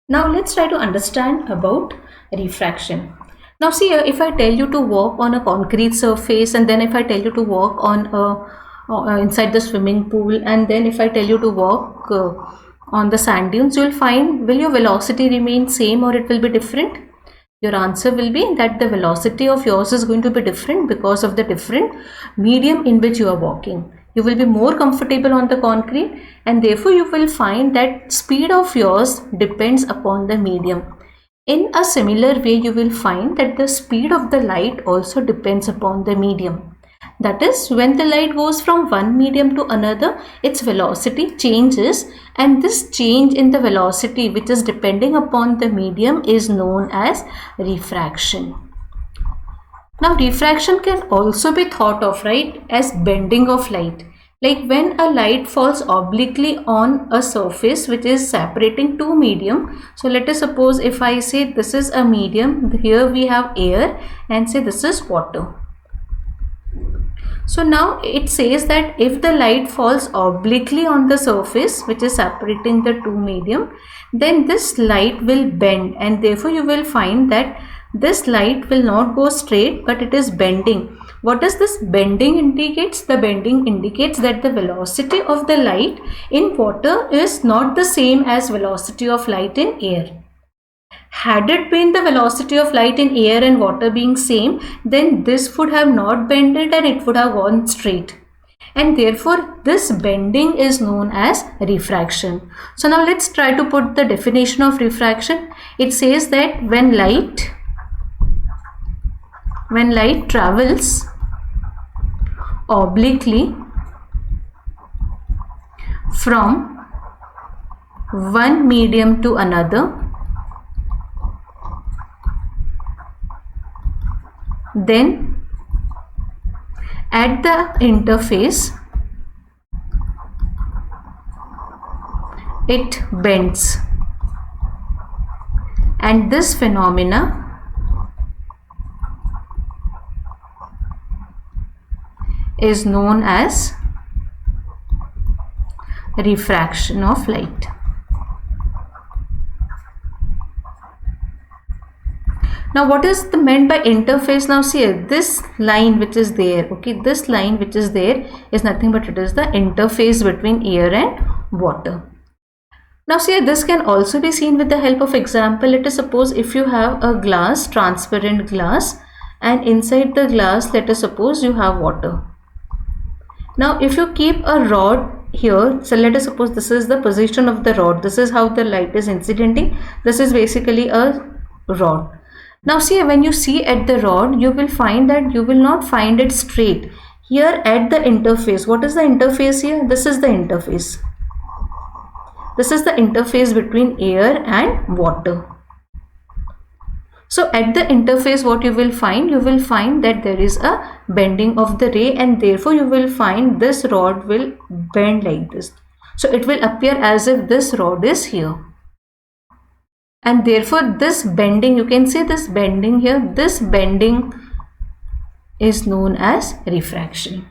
Now let's try to understand about refraction. Now see here, if I tell you to walk on a concrete surface, and then if I tell you to walk on inside the swimming pool, and then if I tell you to walk on the sand dunes, you will find, will your velocity remain same or it will be different? Your answer will be that the velocity of yours is going to be different because of the different medium in which you are walking. You will be more comfortable on the concrete, and therefore you will find that speed of yours depends upon the medium. In a similar way, you will find that the speed of the light also depends upon the medium. That is, when the light goes from one medium to another, its velocity changes, and this change in the velocity, which is depending upon the medium, is known as refraction. Now refraction can also be thought of, right, as bending of light. Like when a light falls obliquely on a surface which is separating two medium. So let us suppose if I say this is a medium, here we have air, and say this is water. So now it says that if the light falls obliquely on the surface which is separating the two medium, then this light will bend, and therefore you will find that this light will not go straight but it is bending. What does this bending indicates? The bending indicates that the velocity of the light in water is not the same as velocity of light in air. Had it been the velocity of light in air and water being same, then this would have not bended and it would have gone straight. And therefore this bending is known as refraction. So now let's try to put the definition of refraction. It says that when light travels obliquely from one medium to another, then at the interface it bends, and this phenomena is known as refraction of light. Now what is meant by interface? Now see here, this line which is there, okay, this line which is there is nothing but it is the interface between air and water. Now see here, this can also be seen with the help of example. Let us suppose if you have a glass, transparent glass, and inside the glass let us suppose you have water. Now if you keep a rod here, so let us suppose this is the position of the rod, this is how the light is incidenting, this is basically a rod. Now see, when you see at the rod, you will find that you will not find it straight. Here at the interface, what is the interface here? This is the interface. This is the interface between air and water. So at the interface what you will find that there is a bending of the ray, and therefore you will find this rod will bend like this. So it will appear as if this rod is here. And therefore this bending, you can see this bending here, this bending is known as refraction.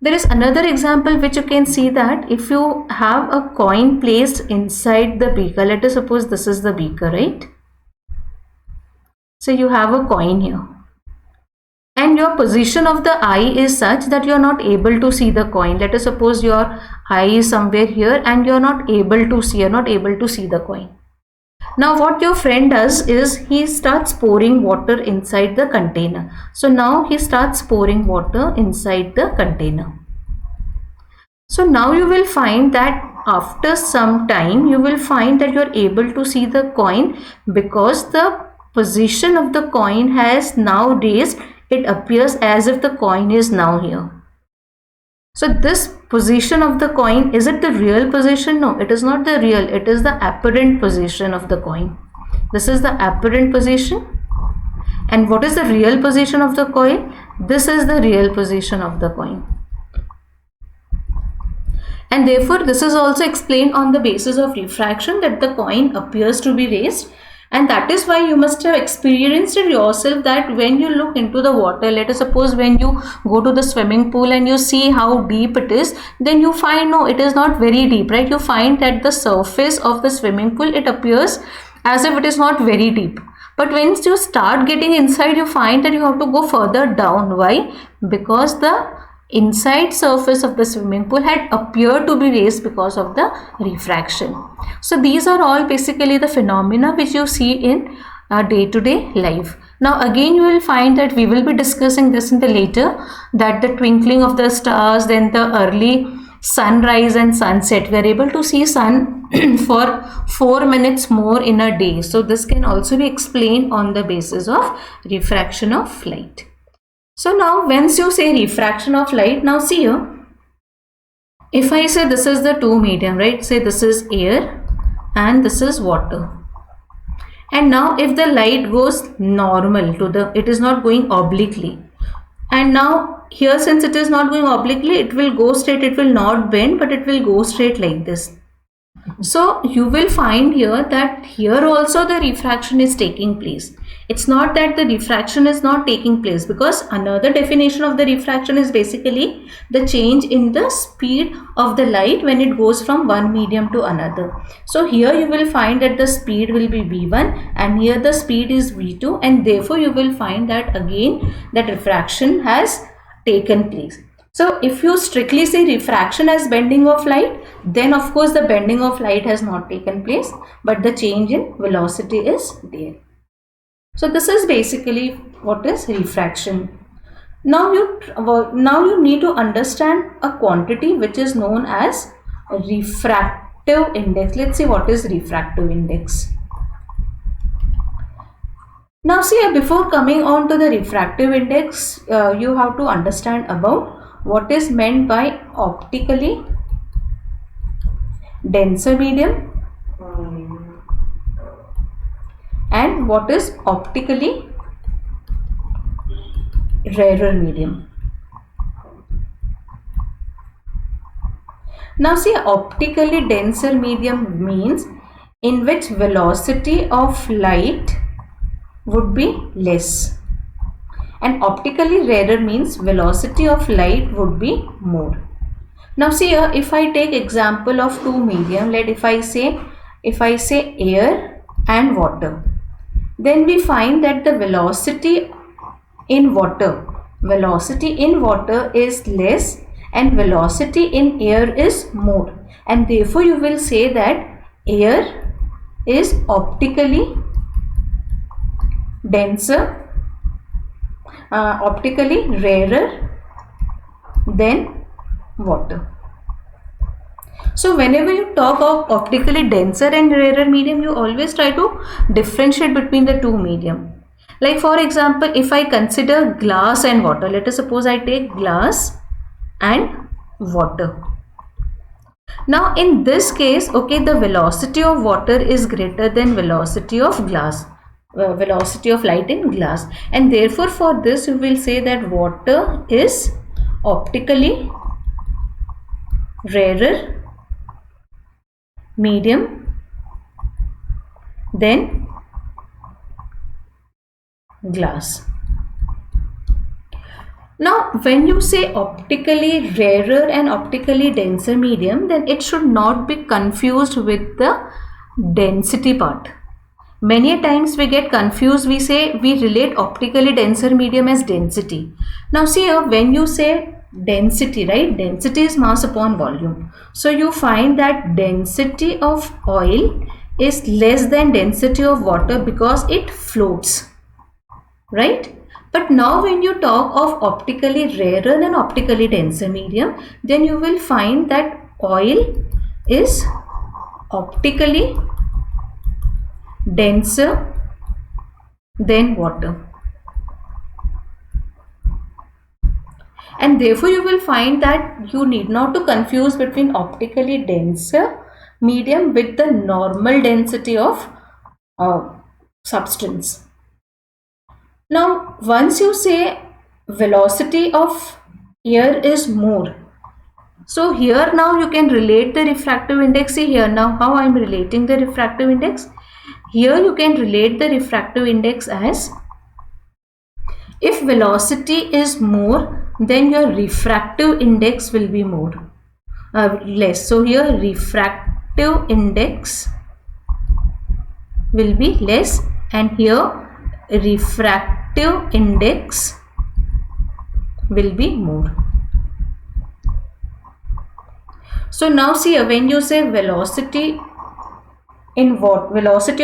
There is another example which you can see that if you have a coin placed inside the beaker, let us suppose this is the beaker, right? So you have a coin here, and your position of the eye is such that you are not able to see the coin. Let us suppose your eye is somewhere here and you are not able to see the coin. Now what your friend does is he starts pouring water inside the container. So now he starts pouring water inside the container. So now you will find that after some time you will find that you are able to see the coin, because the position of the coin has now raised. It appears as if the coin is now here. So this position of the coin, is it the real position? No, it is not the real, it is the apparent position of the coin. This is the apparent position. And what is the real position of the coin? This is the real position of the coin. And therefore this is also explained on the basis of refraction, that the coin appears to be raised. And that is why you must have experienced it yourself, that when you look into the water, let us suppose when you go to the swimming pool and you see how deep it is, then you find no, it is not very deep, right? You find that the surface of the swimming pool, it appears as if it is not very deep. But once you start getting inside, you find that you have to go further down. Why? Because the inside surface of the swimming pool had appeared to be raised because of the refraction. So these are all basically the phenomena which you see in day-to-day life. Now again you will find that we will be discussing this in the later, that the twinkling of the stars, then the early sunrise and sunset, we are able to see sun for 4 minutes more in a day. So this can also be explained on the basis of refraction of light. So now once you say refraction of light, now see here, if I say this is the two medium, right? Say this is air and this is water. And now if the light goes normal to the, it is not going obliquely. And now here, since it is not going obliquely, it will go straight, it will not bend, but it will go straight like this. So you will find here that here also the refraction is taking place. It's not that the refraction is not taking place, because another definition of the refraction is basically the change in the speed of the light when it goes from one medium to another. So here you will find that the speed will be v1 and here the speed is v2, and therefore you will find that again that refraction has taken place. So if you strictly say refraction as bending of light, then of course the bending of light has not taken place, but the change in velocity is there. So this is basically what is refraction. Now you need to understand a quantity which is known as refractive index. Let's see what is refractive index. Now see, before coming on to the refractive index, you have to understand about what is meant by optically denser medium and what is optically rarer medium. Now see, optically denser medium means in which velocity of light would be less, and optically rarer means velocity of light would be more. Now see here, if I take example of two medium, if I say air and water, then we find that the velocity in water is less and velocity in air is more, and therefore you will say that air is optically denser, optically rarer than water. So whenever you talk of optically denser and rarer medium, you always try to differentiate between the two medium. Like for example, if I consider glass and water, let us suppose I take glass and water. Now in this case, okay, the velocity of water is greater than velocity of glass. Velocity of light in glass, and therefore for this you will say that water is optically rarer medium than glass. Now when you say optically rarer and optically denser medium, then it should not be confused with the density part. Many times we get confused, we relate optically denser medium as density. Now see here, when you say density, right, density is mass upon volume. So you find that density of oil is less than density of water because it floats, right? But now when you talk of optically rarer and optically denser medium, then you will find that oil is optically denser than water, and therefore you will find that you need not to confuse between optically denser medium with the normal density of substance. Now once you say velocity of air is more, so here now you can relate the refractive index. See here now how I am relating the refractive index. here you can relate the refractive index as, if velocity is more, then your refractive index will be less. So here refractive index will be less, and here refractive index will be more. So now see, when you say velocity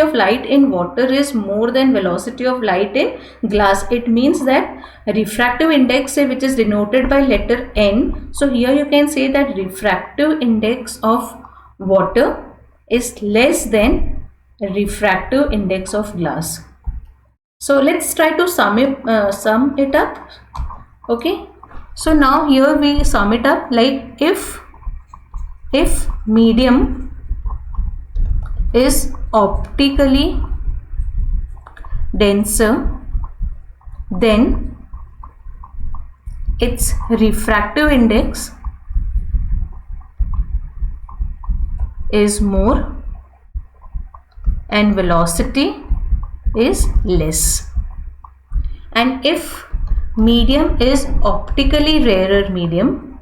of light in water is more than velocity of light in glass, it means that refractive index, which is denoted by letter N, so here you can say that refractive index of water is less than refractive index of glass. So let's try to sum it up. Okay, so now here we sum it up, like if medium is optically denser, then its refractive index is more and velocity is less. And if medium is optically rarer medium,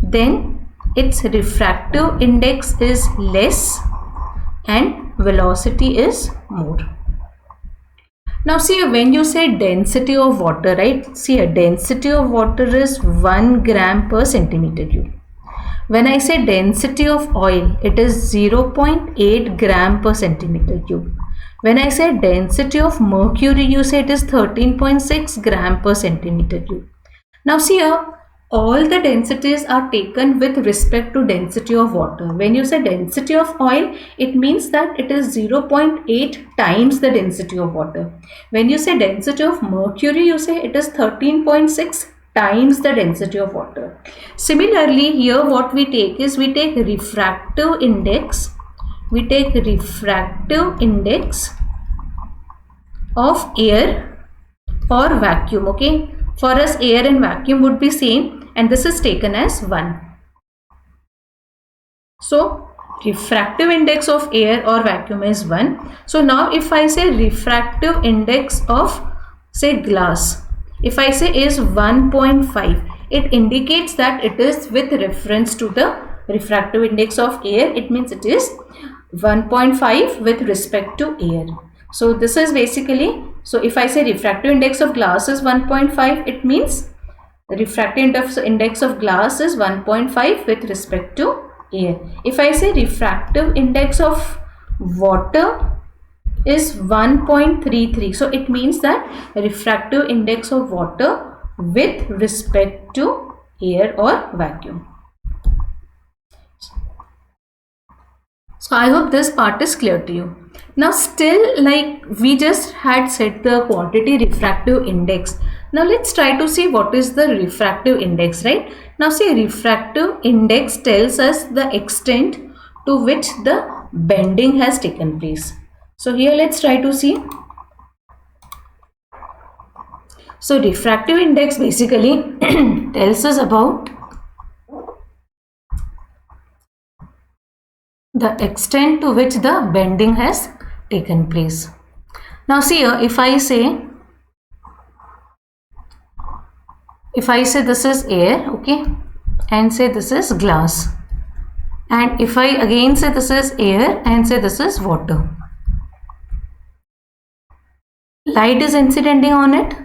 then its refractive index is less and velocity is more. Now see, when you say density of water, right? See, a density of water is 1 gram per centimeter cube. When I say density of oil, it is 0.8 gram per centimeter cube. When I say density of mercury, you say it is 13.6 gram per centimeter cube. Now see here, all the densities are taken with respect to density of water. When you say density of oil, it means that it is 0.8 times the density of water. When you say density of mercury, you say it is 13.6 times the density of water. Similarly, here what we take is, we take refractive index. We take refractive index of air or vacuum. Okay, for us air and vacuum would be same, and this is taken as 1. So refractive index of air or vacuum is 1. So now if I say refractive index of, say, glass, if I say is 1.5, it indicates that it is with reference to the refractive index of air. It means it is 1.5 with respect to air. So this is basically, so if I say refractive index of glass is 1.5, it means the refractive index of glass is 1.5 with respect to air. If I say refractive index of water is 1.33, so it means that refractive index of water with respect to air or vacuum. So I hope this part is clear to you. Now still, like we just had set the quantity refractive index. Now let's try to see what is the refractive index, right? Now see, refractive index tells us the extent to which the bending has taken place. So here let's try to see. So refractive index basically tells us about the extent to which the bending has taken place. Now see here, if I say this is air, okay, and say this is glass, and if I again say this is air and say this is water, light is incidenting on it.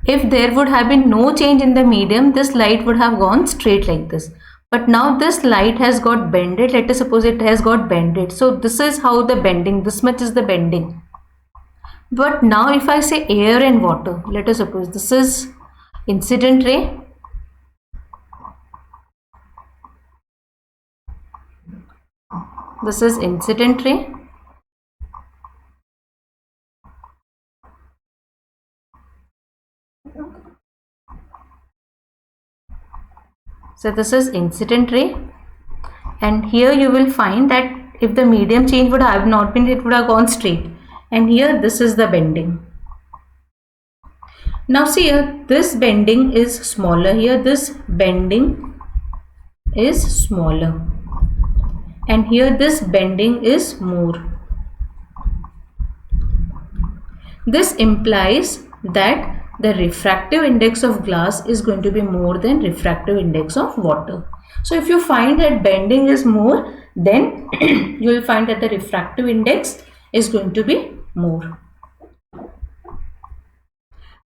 If there would have been no change in the medium, this light would have gone straight like this. But now this light has got bended. Let us suppose it has got bended. So this is how the bending, this much is the bending. But now if I say air and water, let us suppose this is incident ray. This is incident ray. So this is incident ray, and here you will find that if the medium change would have not been, it would have gone straight, and here this is the bending. Now see here, this bending is smaller, here this bending is smaller, and here this bending is more. This implies that the refractive index of glass is going to be more than refractive index of water. So if you find that bending is more, then you will find that the refractive index is going to be more.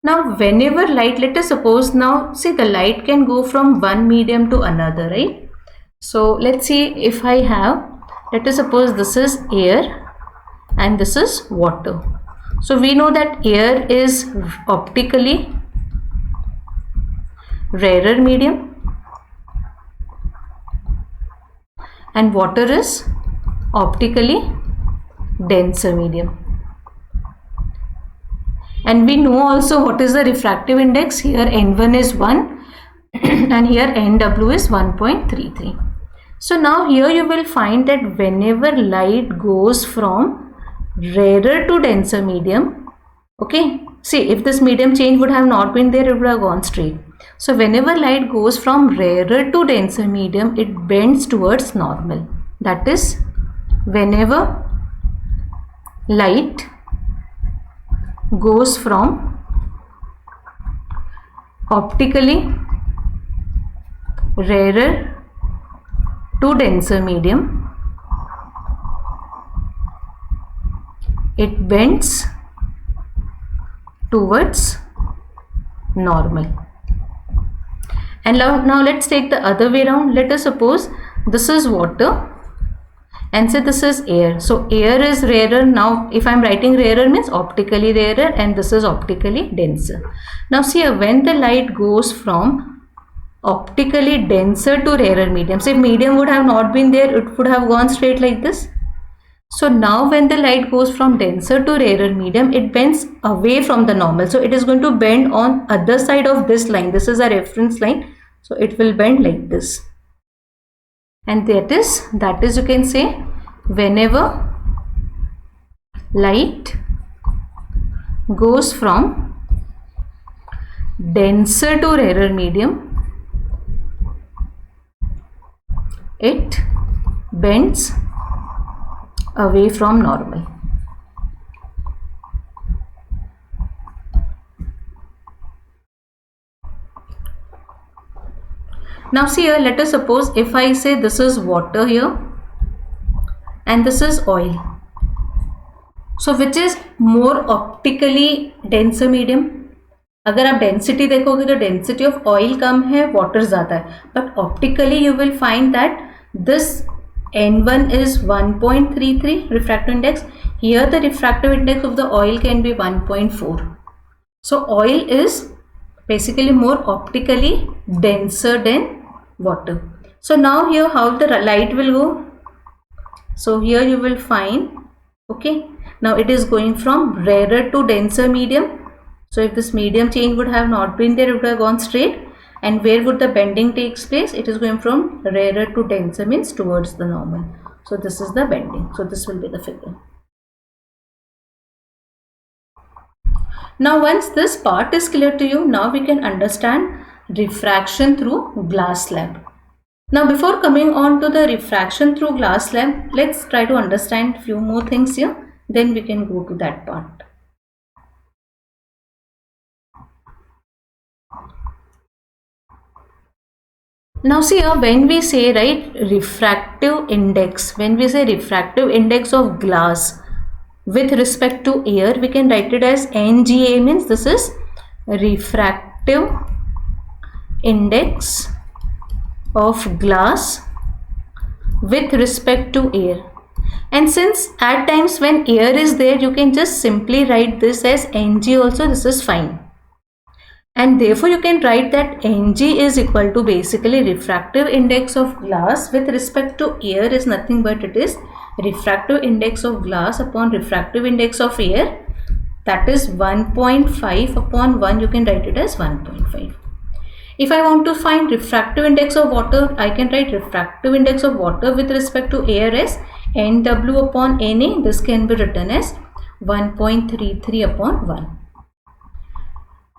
Now whenever light, let us suppose now, see, the light can go from one medium to another, right? So let's see, if I have, let us suppose this is air and this is water. So we know that air is optically rarer medium and water is optically denser medium. And we know also what is the refractive index. Here N1 is 1 and here NW is 1.33. So now here you will find that whenever light goes from rarer to denser medium, okay, see, if this medium change would have not been there, it would have gone straight. So whenever light goes from rarer to denser medium, it bends towards normal. That is, whenever light goes from optically rarer to denser medium, it bends towards normal. And now let's take the other way around. Let us suppose this is water and say this is air. So air is rarer. Now if I am writing rarer means optically rarer and this is optically denser. Now see here, when the light goes from optically denser to rarer medium, say if medium would have not been there, it would have gone straight like this. So now when the light goes from denser to rarer medium, it bends away from the normal. So it is going to bend on other side of this line. This is a reference line. So it will bend like this. And that is you can say, whenever light goes from denser to rarer medium, it bends away from normal. Now see here, let us suppose if I say this is water here and this is oil. So which is more optically denser medium? अगर आप density देखोगे तो density of oil कम है, water ज़्यादा है, but optically you will find that this N1 is 1.33 refractive index. Here the refractive index of the oil can be 1.4. So oil is basically more optically denser than water. So now here how the light will go? So here you will find, okay, now it is going from rarer to denser medium. So if this medium change would have not been there, it would have gone straight. And where would the bending takes place? It is going from rarer to denser, means towards the normal. So this is the bending. So this will be the figure. Now once this part is clear to you, now we can understand refraction through glass slab. Now before coming on to the refraction through glass slab, let's try to understand few more things here. Then we can go to that part. Now see here, when we say, right, refractive index, when we say refractive index of glass with respect to air, we can write it as NGA, means this is refractive index of glass with respect to air. And since at times when air is there, you can just simply write this as Ng also, this is fine. And therefore you can write that Ng is equal to basically refractive index of glass with respect to air is nothing but it is refractive index of glass upon refractive index of air, that is 1.5 upon 1, you can write it as 1.5. If I want to find refractive index of water, I can write refractive index of water with respect to air as NW upon NA. This can be written as 1.33 upon 1.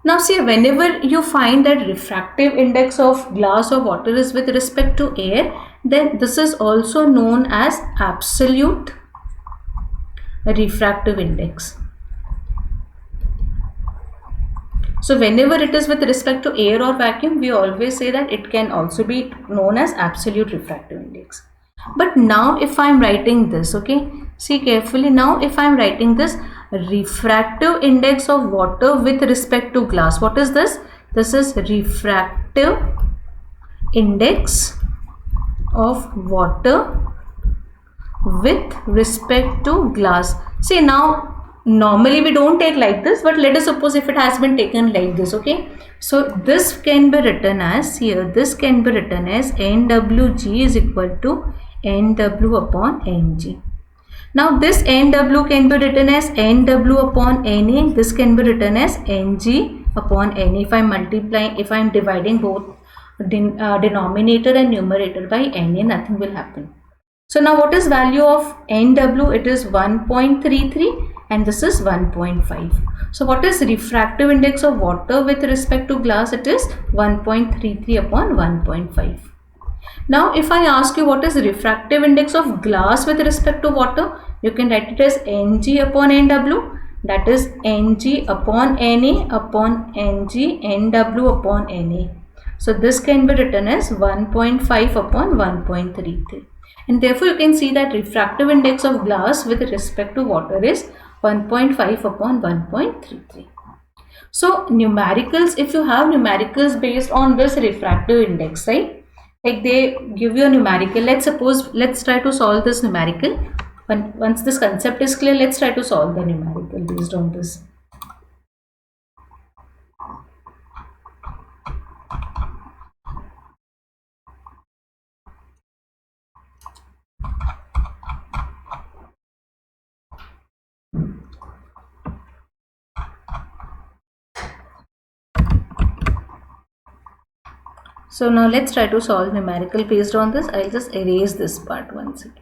Now see, whenever you find that refractive index of glass or water is with respect to air, then this is also known as absolute refractive index. So whenever it is with respect to air or vacuum, we always say that it can also be known as absolute refractive index. But now if I am writing this, okay, see carefully, now if I am writing this refractive index of water with respect to glass, what is this? This is refractive index of water with respect to glass. See, now normally we don't take like this, but let us suppose if it has been taken like this, okay. So this can be written as, here this can be written as NWG is equal to NW upon NG. Now this NW can be written as NW upon NA, this can be written as NG upon NA. If I am multiplying, if I am dividing both denominator and numerator by NA, nothing will happen. So now what is value of NW? It is 1.33 and this is 1.5. So what is refractive index of water with respect to glass? It is 1.33 upon 1.5. Now if I ask you what is refractive index of glass with respect to water, you can write it as Ng upon Nw, that is Ng upon Na upon Ng Nw upon Na. So this can be written as 1.5 upon 1.33. And therefore you can see that refractive index of glass with respect to water is 1.5 upon 1.33. So numericals, if you have numericals based on this refractive index, right? Like they give you a numerical. Let's try to solve this numerical. Once this concept is clear, let's try to solve the numerical based on this. So now let's try to solve numerical based on this. I'll just erase this part once again.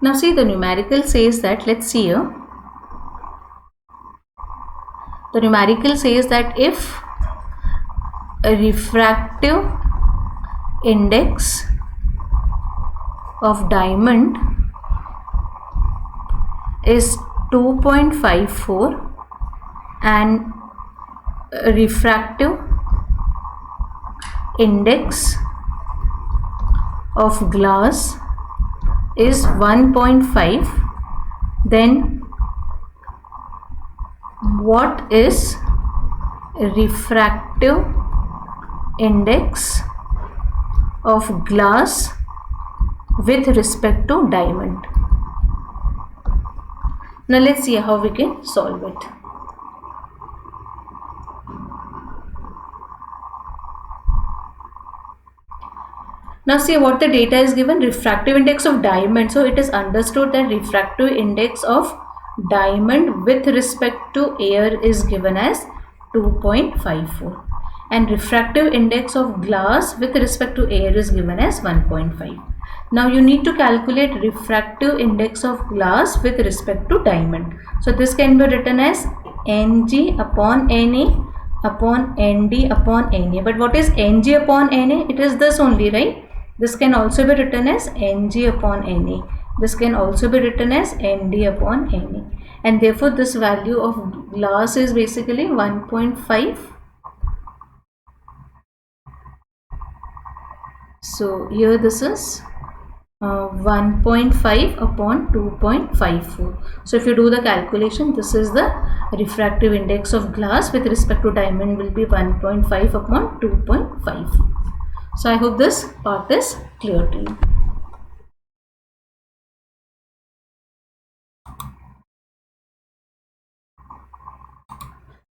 Now see, the numerical says that, let's see here. The numerical says that if a refractive index of diamond is 2.54 and a refractive index of glass is 1.5, then what is refractive index of glass with respect to diamond? Now let's see how we can solve it. Now see what the data is given, refractive index of diamond. So it is understood that refractive index of diamond with respect to air is given as 2.54 and refractive index of glass with respect to air is given as 1.5. Now you need to calculate refractive index of glass with respect to diamond. So this can be written as Ng upon Na upon Nd upon Na. But what is Ng upon Na? It is this only, right? This can also be written as Ng upon Na. This can also be written as Nd upon Na. And therefore this value of glass is basically 1.5. So here this is 1.5 upon 2.54. So if you do the calculation, this is the refractive index of glass with respect to diamond will be 1.5 upon 2.5. So I hope this part is clear to you.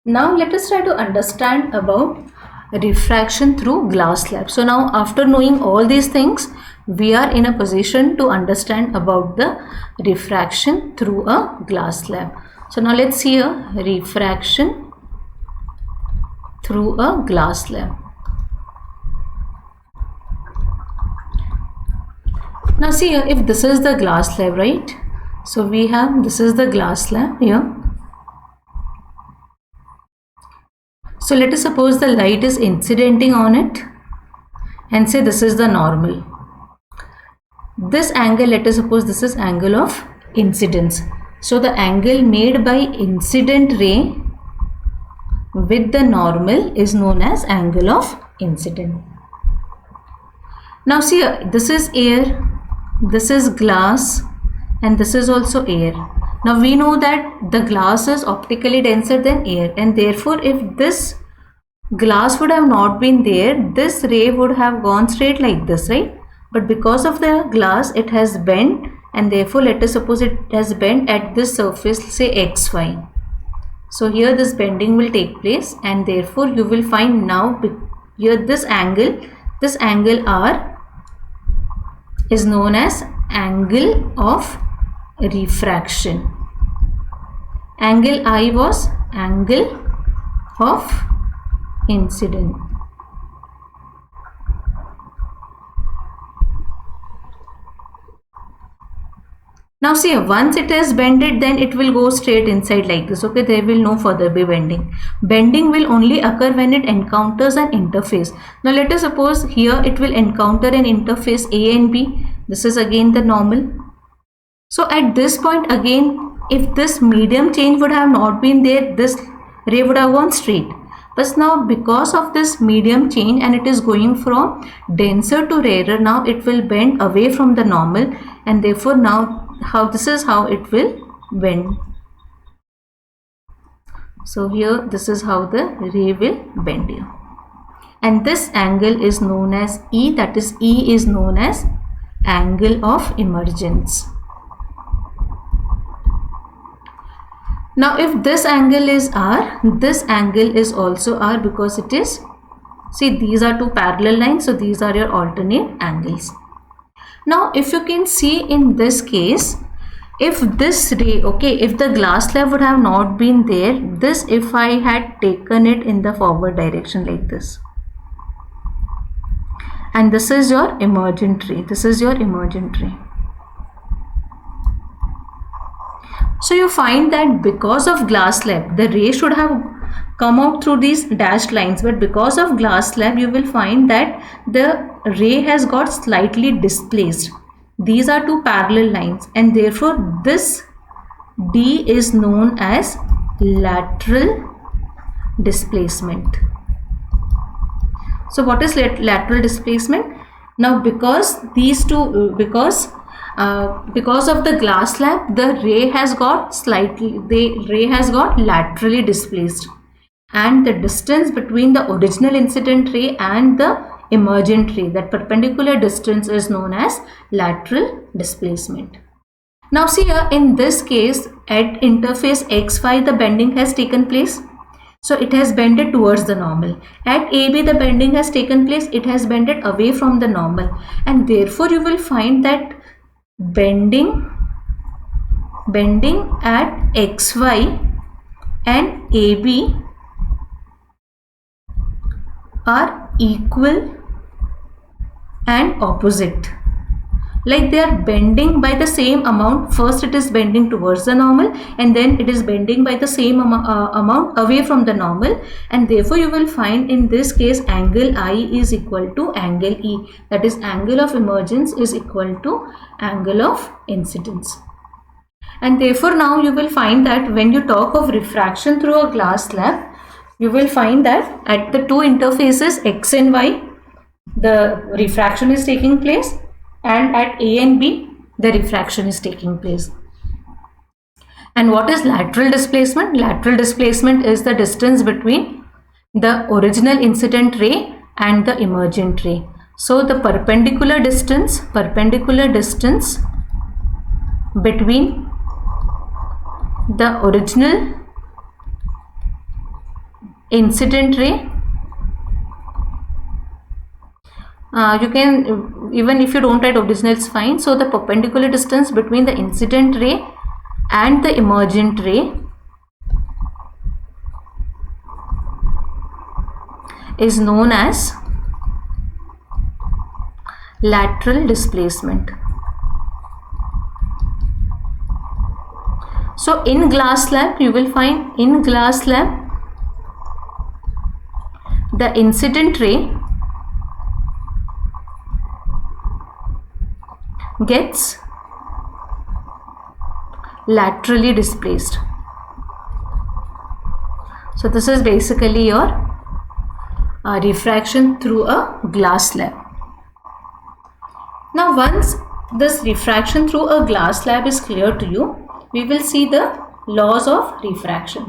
Now let us try to understand about refraction through glass slab. So now after knowing all these things, we are in a position to understand about the refraction through a glass slab. So now let's see a refraction through a glass slab. Now see here, if this is the glass slab, right? So we have, this is the glass slab here. So let us suppose the light is incidenting on it and say this is the normal. This angle, let us suppose this is angle of incidence. So the angle made by incident ray with the normal is known as angle of incident. Now see here, this is air, this is glass, and this is also air. Now we know that the glass is optically denser than air, and therefore if this glass would have not been there, this ray would have gone straight like this, right? But because of the glass, it has bent, and therefore let us suppose it has bent at this surface, say xy. So here this bending will take place, and therefore you will find now here this angle R is known as angle of refraction. Angle I was angle of incident. Now see, once it is bended, then it will go straight inside like this. Okay, there will no further be bending. Bending will only occur when it encounters an interface. Now let us suppose here it will encounter an interface A and B. This is again the normal. So at this point again, if this medium change would have not been there, this ray would have gone straight. But now because of this medium change and it is going from denser to rarer, now it will bend away from the normal, and therefore now this is how it will bend. So here this is how the ray will bend here, and this angle is known as E, that is E is known as angle of emergence. Now if this angle is R, this angle is also R, because it is, see, these are two parallel lines, so these are your alternate angles. Now if you can see in this case, if this ray, okay, if the glass slab would have not been there, this, if I had taken it in the forward direction like this, and this is your emergent ray, this is your emergent ray. So you find that because of glass slab, the ray should have come out through these dashed lines, but because of glass slab, you will find that the ray has got slightly displaced. These are two parallel lines, and therefore this D is known as lateral displacement. So what is lateral displacement? Now because these two, because of the glass slab, the ray has got laterally displaced, and the distance between the original incident ray and the emergent ray, that perpendicular distance, is known as lateral displacement. Now see here, in this case at interface xy, the bending has taken place, so it has bended towards the normal. At AB, the bending has taken place, it has bended away from the normal, and therefore you will find that bending at xy and AB are equal and opposite, like they are bending by the same amount. First it is bending towards the normal, and then it is bending by the same amount away from the normal, and therefore you will find in this case angle I is equal to angle E, that is angle of emergence is equal to angle of incidence. And therefore now you will find that when you talk of refraction through a glass slab, you will find that at the two interfaces X and Y, the refraction is taking place, and at A and B, the refraction is taking place. And what is lateral displacement? Lateral displacement is the distance between the original incident ray and the emergent ray. So the perpendicular distance between the original incident ray, you can, even if you don't write original, it's fine. So the perpendicular distance between the incident ray and the emergent ray is known as lateral displacement. So in glass slab, you will find in glass slab the incident ray gets laterally displaced. So this is basically your refraction through a glass slab. Now once this refraction through a glass slab is clear to you, we will see the laws of refraction.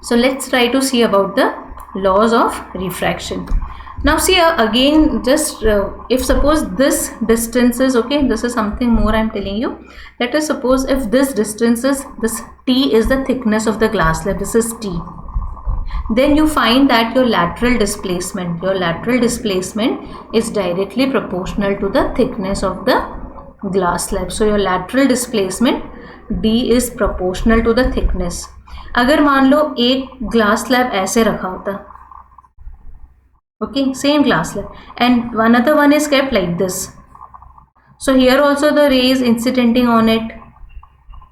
So let's try to see about the laws of refraction. Now see again, just if suppose this distance is, okay, this is something more I am telling you. Let us suppose if this distance is, this t is the thickness of the glass slab, this is t. Then you find that your lateral displacement is directly proportional to the thickness of the glass slab. So your lateral displacement d is proportional to the thickness. अगर मान लो एक glass slab ऐसे रखा होता, okay, same glass slab, and another one is kept like this. So here also the ray is incidenting on it,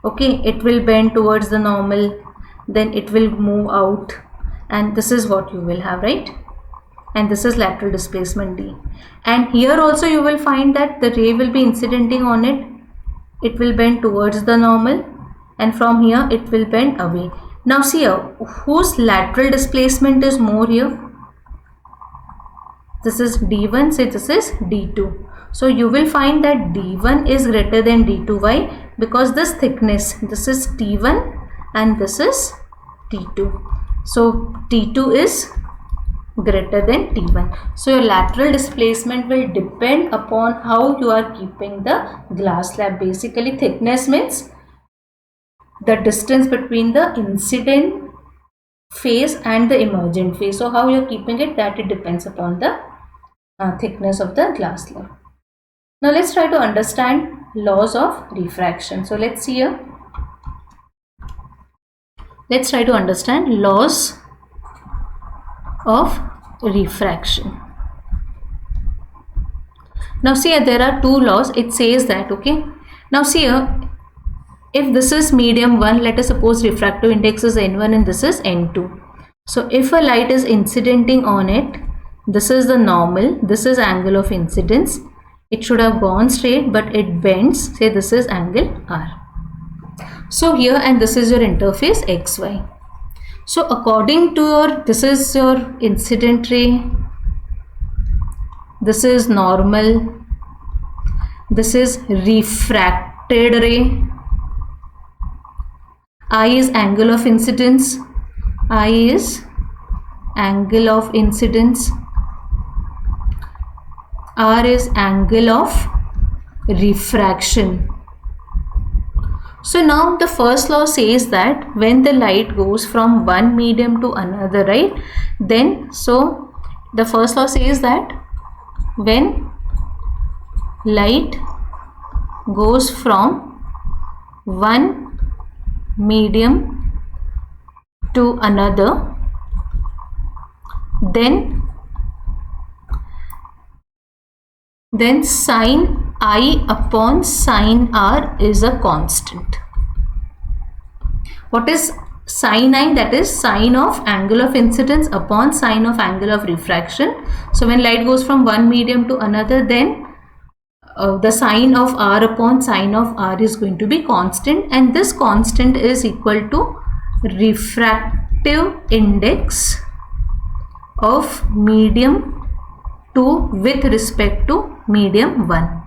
okay, it will bend towards the normal, then it will move out, and this is what you will have, right? And this is lateral displacement d. And here also you will find that the ray will be incidenting on it, it will bend towards the normal, and from here it will bend away. Now see here, whose lateral displacement is more here? This is d1, say this is d2. So you will find that d1 is greater than d2. Why? Because this thickness, this is t1 and this is t2. So t2 is greater than t1. So your lateral displacement will depend upon how you are keeping the glass slab. Basically thickness means the distance between the incident phase and the emergent phase. So how you are keeping it, that it depends upon the thickness of the glass slab. Now let's try to understand laws of refraction. So let's see here. Let's try to understand laws of refraction. Now see here, there are two laws. It says that, okay. Now see here, if this is medium 1, let us suppose refractive index is n1 and this is n2. So if a light is incidenting on it, this is the normal, this is angle of incidence. It should have gone straight, but it bends. Say this is angle R. So here, and this is your interface XY. So according to your, this is your incident ray, this is normal, this is refracted ray. I is angle of incidence, I is angle of incidence, R is angle of refraction. So now the first law says that when the light goes from one medium to another, right? Then, so the first law says that when light goes from one medium to another, then sine I upon sine R is a constant. What is sine I? That is sine of angle of incidence upon sine of angle of refraction. So when light goes from one medium to another, then the sine of R upon sine of R is going to be constant, and this constant is equal to refractive index of medium 2 with respect to medium 1.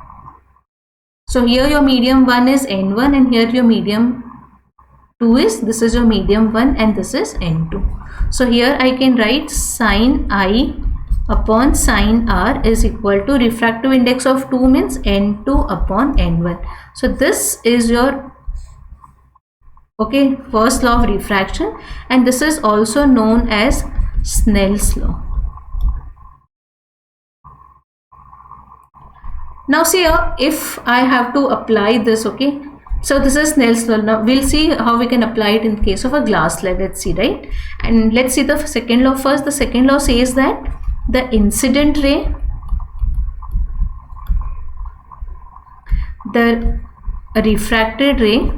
So here your medium 1 is n1 and here your medium 2 is, this is your medium 1 and this is n2. So here I can write sine I upon sine R is equal to refractive index of 2 means n2 upon n1. So this is your, okay, first law of refraction, and this is also known as Snell's law. Now see here, if I have to apply this, okay, so this is Snell's law. Now we'll see how we can apply it in case of a glass slab. Let's see, right? And let's see the second law first. The second law says that the incident ray the refracted ray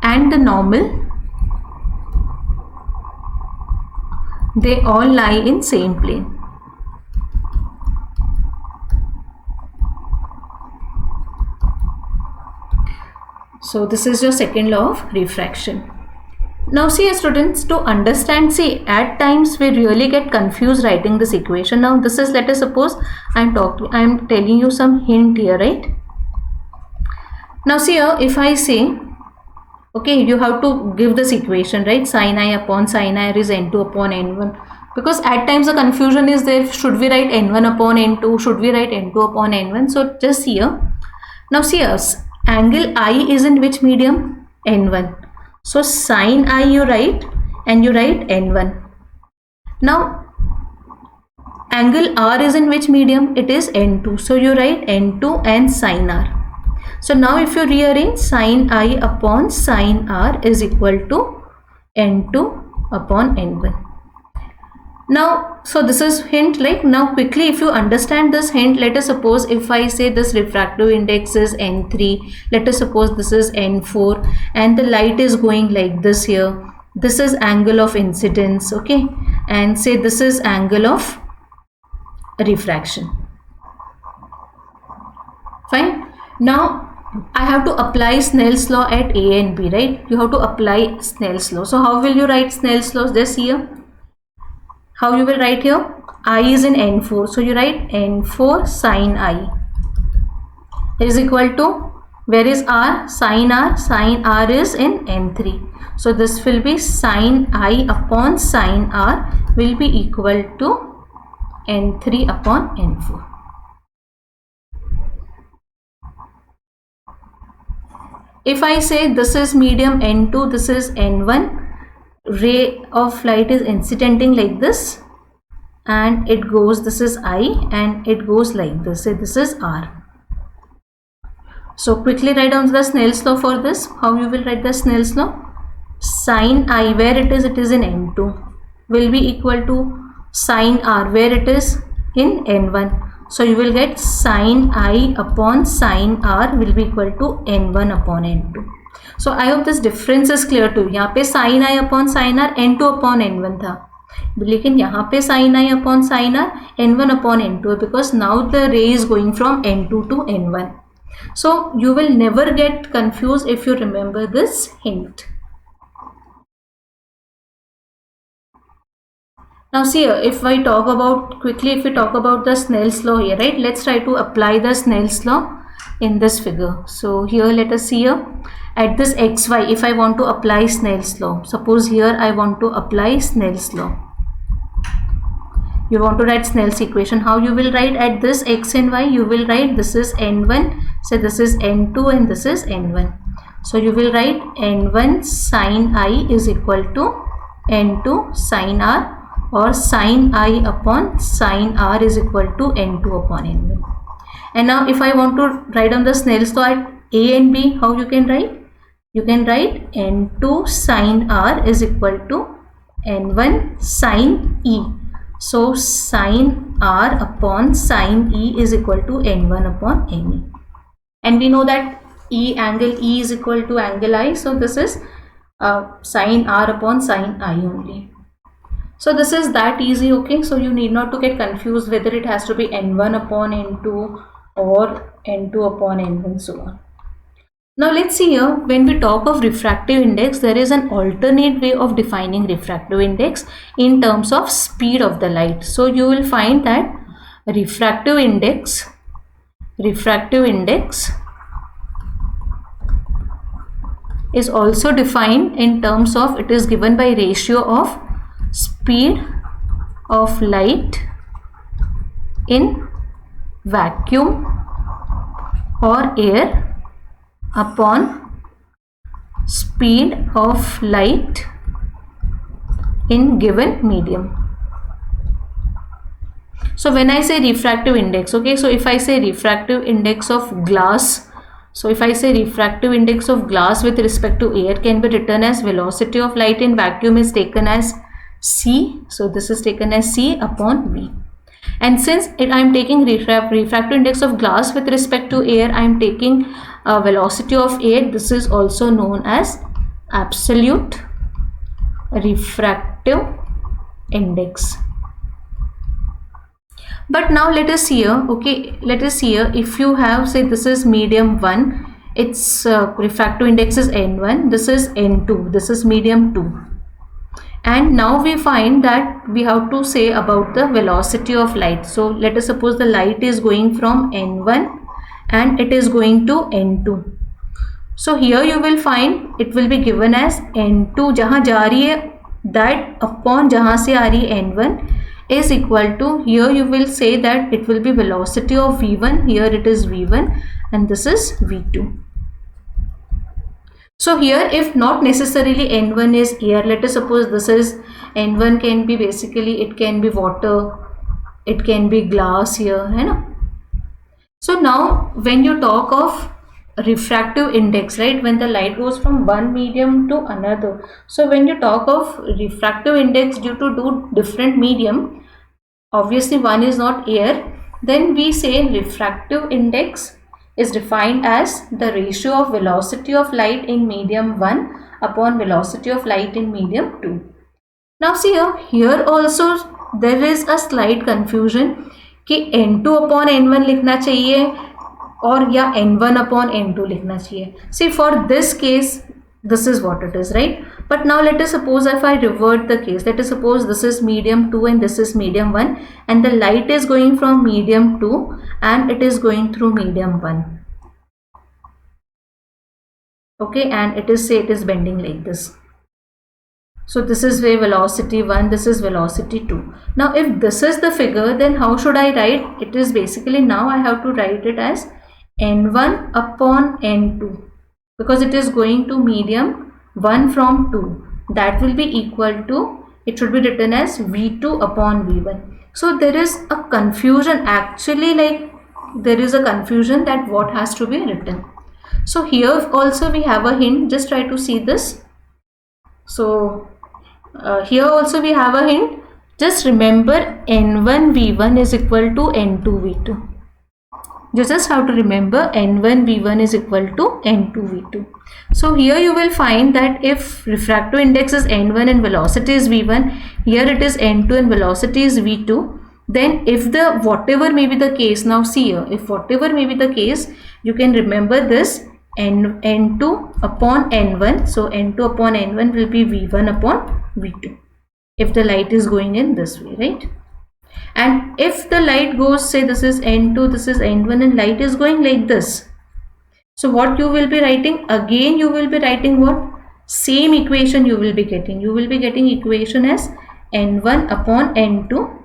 and the normal, they all lie in same plane. So this is your second law of refraction. Now see students, to understand, see at times we really get confused writing this equation. Now this is, let us suppose I am telling you some hint here, right? Now see here, if I say, okay, you have to give this equation, right? Sin I upon sin I is n2 upon n1, because at times the confusion is there, should we write n1 upon n2, should we write n2 upon n1? So just here, now see here, angle I is in which medium? n1. So sin I you write, and you write n1. Now angle R is in which medium? It is n2. So you write n2 and sin R. So now if you rearrange, sin I upon sin R is equal to n2 upon n1. Now, so this is hint. Like now quickly, if you understand this hint, let us suppose if I say this refractive index is n3, let us suppose this is n4, and the light is going like this here. This is angle of incidence, okay, and say this is angle of refraction. Fine. Now I have to apply Snell's law at A and B, right? You have to apply Snell's law. So how will you write Snell's law? Just here. How you will write here? I is in n4. So you write n4 sin I is equal to, where is R? Sin R. Sin R is in n3. So this will be sin I upon sin R will be equal to n3 upon n4. If I say this is medium n2, this is n1, ray of light is incidenting like this, and it goes, this is I, and it goes like this, say this is R. So quickly write down the Snell's law for this. How you will write the Snell's law? Sin I, where it is in n2, will be equal to sin R, where it is in n1. So you will get sin I upon sin R will be equal to n1 upon n2. So I hope this difference is clear to you. यहाँ पे sin I upon sin R n2 upon n1 था, लेकिन यहाँ पे sin I upon sin R n1 upon n2, because now the ray is going from n2 to n1. So you will never get confused if you remember this hint. Now see here, if I talk about quickly, if we talk about the Snell's law here, right? Let's try to apply the Snell's law in this figure. So here let us see here, at this xy, if I want to apply Snell's law, suppose here I want to apply Snell's law. You want to write Snell's equation. How you will write at this x and y? You will write this is n1, so this is n2, and this is n1. So you will write n1 sin I is equal to n2 sin R, or sin I upon sin R is equal to n2 upon n1. And now if I want to write on the Snell's law at A and B, how you can write? You can write n2 sin R is equal to n1 sin E. So sin R upon sin E is equal to n1 upon ne. And we know that angle E is equal to angle I. So this is sin R upon sin I only. So this is that easy, okay? So you need not to get confused whether it has to be n1 upon n2 or n2 upon n1, so on. Now let's see here, when we talk of refractive index, there is an alternate way of defining refractive index in terms of speed of the light. So you will find that refractive index is also defined in terms of, it is given by ratio of speed of light in vacuum or air upon speed of light in given medium. So when I say refractive index, okay, so if I say refractive index of glass, so if I say refractive index of glass with respect to air can be written as velocity of light in vacuum is taken as C. So this is taken as C upon V. And since I am taking refractive index of glass with respect to air, I am taking velocity of air. This is also known as absolute refractive index. But now let us see here, okay, let us see here, if you have, say this is medium 1, its refractive index is n1, this is n2, this is medium 2. And now we find that we have to say about the velocity of light. So let us suppose the light is going from n1 and it is going to n2. So here you will find it will be given as n2 जहाँ जा रही है that upon जहाँ से आ रही है n1 is equal to, here you will say that it will be velocity of v1, here it is v1 and this is v2. So here if not necessarily n1 is air, let us suppose this is n1 can be basically, it can be water, it can be glass here, है ना? So now when you talk of refractive index, right, when the light goes from one medium to another, so when you talk of refractive index due to two different medium, obviously one is not air, then we say refractive index is defined as the ratio of velocity of light in medium 1 upon velocity of light in medium 2. Now see here also there is a slight confusion कि n2 upon n1 लिखना चाहिए और या n1 upon n2 लिखना चाहिए. See, for this case this is what it is, right? But now let us suppose if I revert the case, let us suppose this is medium 2 and this is medium 1 and the light is going from medium 2 and it is going through medium 1. Okay, and it is, say it is bending like this. So this is where velocity 1, this is velocity 2. Now if this is the figure, then how should I write? It is basically, now I have to write it as n1 upon n2 because it is going to medium 1 from 2. That will be equal to, it should be written as v2 upon v1. So there is a confusion, actually, like there is a confusion that what has to be written. So here also we have a hint, just try to see this. So here also we have a hint, just remember n1 v1 is equal to n2 v2. You just have to remember n1 v1 is equal to n2 v2. So here you will find that if refractive index is n1 and velocity is v1, here it is n2 and velocity is v2, then if the whatever may be the case, now see here, if whatever may be the case, you can remember this n2 upon n1. So n2 upon n1 will be v1 upon v2 if the light is going in this way, right? And if the light goes, say this is n2, this is n1 and light is going like this, so what you will be writing? Again you will be writing what? Same equation you will be getting. You will be getting equation as n1 upon n2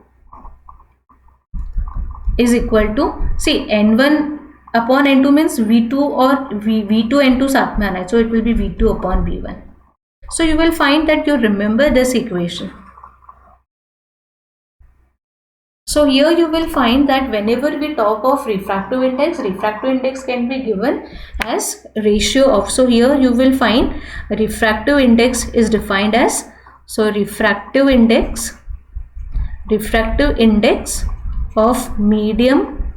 is equal to, see n1 upon n2 means v2 or v2 n2 साथ में आना है, so it will be v2 upon v1. So you will find that you remember this equation. So here you will find that whenever we talk of refractive index can be given as ratio of, so here you will find refractive index is defined as, so refractive index of medium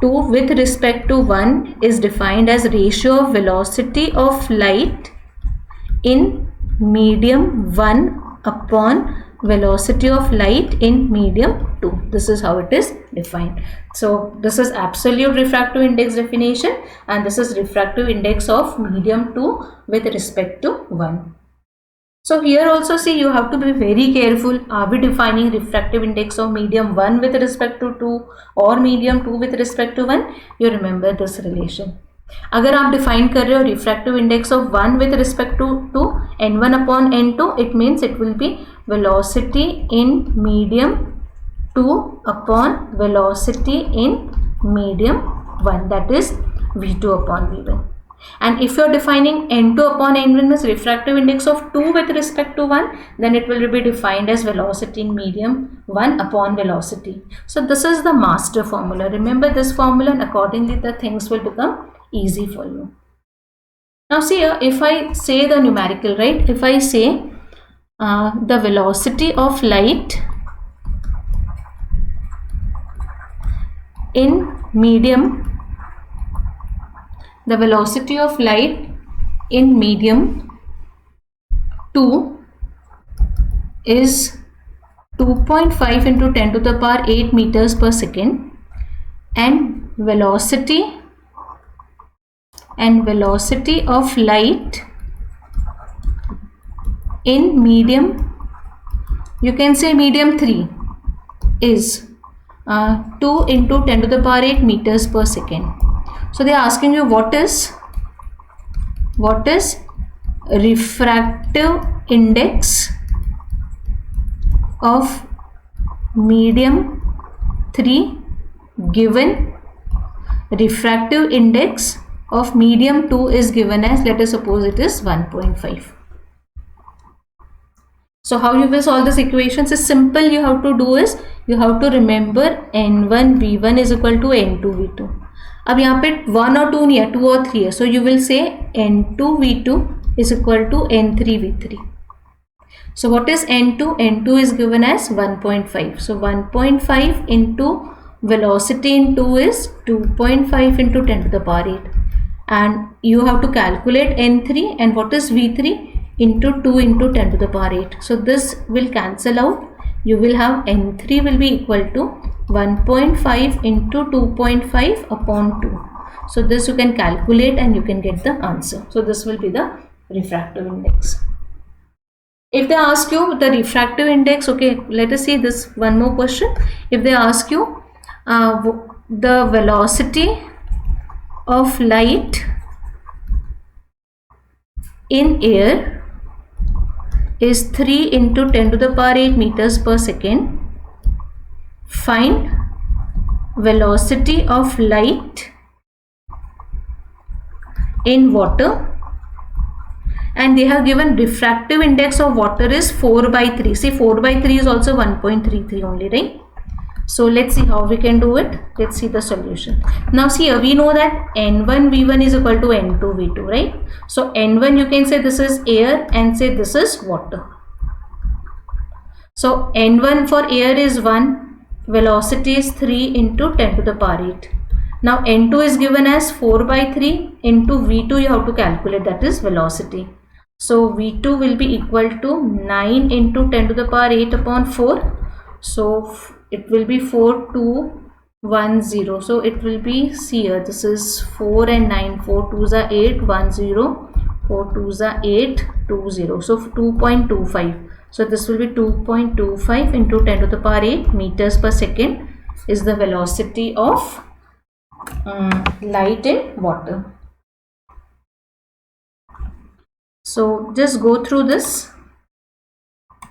2 with respect to 1 is defined as ratio of velocity of light in medium 1 upon velocity of light in medium 2. This is how it is defined. So this is absolute refractive index definition and this is refractive index of medium 2 with respect to 1. So here also see, you have to be very careful. Are we defining refractive index of medium 1 with respect to 2 or medium 2 with respect to 1? You remember this relation. अगर आप define कर रहे हो refractive index of 1 with respect to n1 upon n2, it means it will be velocity in medium 2 upon velocity in medium 1, that is v2 upon v1. And if you are defining n2 upon n1 as refractive index of 2 with respect to 1, then it will be defined as velocity in medium 1 upon velocity. So this is the master formula. Remember this formula and accordingly the things will become easy for you. Now see here, if I say the numerical, right, if I say the velocity of light in medium, the velocity of light in medium 2 is 2.5 into 10 to the power 8 meters per second, and velocity of light in medium, you can say medium 3, is 2 into 10 to the power 8 meters per second. So they are asking you what is refractive index of medium 3 given refractive index of medium 2 is given as, let us suppose it is 1.5. So how you will solve this equations is simple. You have to do is, you have to remember n1 v1 is equal to n2 v2. अब यहाँ पे 1 और 2 नहीं है, 2 और 3 है. So you will say n2 v2 is equal to n3 v3. So what is n2? n2 is given as 1.5. So 1.5 into velocity in 2 is 2.5 into 10 to the power 8. And you have to calculate n3, and what is v3? Into 2 into 10 to the power 8. So this will cancel out. You will have n3 will be equal to 1.5 into 2.5 upon 2. So this you can calculate and you can get the answer. So this will be the refractive index. If they ask you the refractive index, okay, let us see this one more question. If they ask you the velocity of light in air is 3 into 10 to the power 8 meters per second, find velocity of light in water, and they have given refractive index of water is 4/3. See, 4/3 is also 1.33 only, right? So let's see how we can do it. Let's see the solution. Now see, we know that n1 v1 is equal to n2 v2, right? So n1 you can say this is air and say this is water. So n1 for air is 1, velocity is 3 into 10 to the power 8. Now n2 is given as 4/3 into v2 you have to calculate, that is velocity. So v2 will be equal to 9 into 10 to the power 8 upon 4. So it will be 4210. So it will be, see here, this is 4 and 9, 4 2s are 8, 10, 4 2s are 8, 20. So 2.25. So this will be 2.25 into 10 to the power 8 meters per second is the velocity of light in water. So just go through this.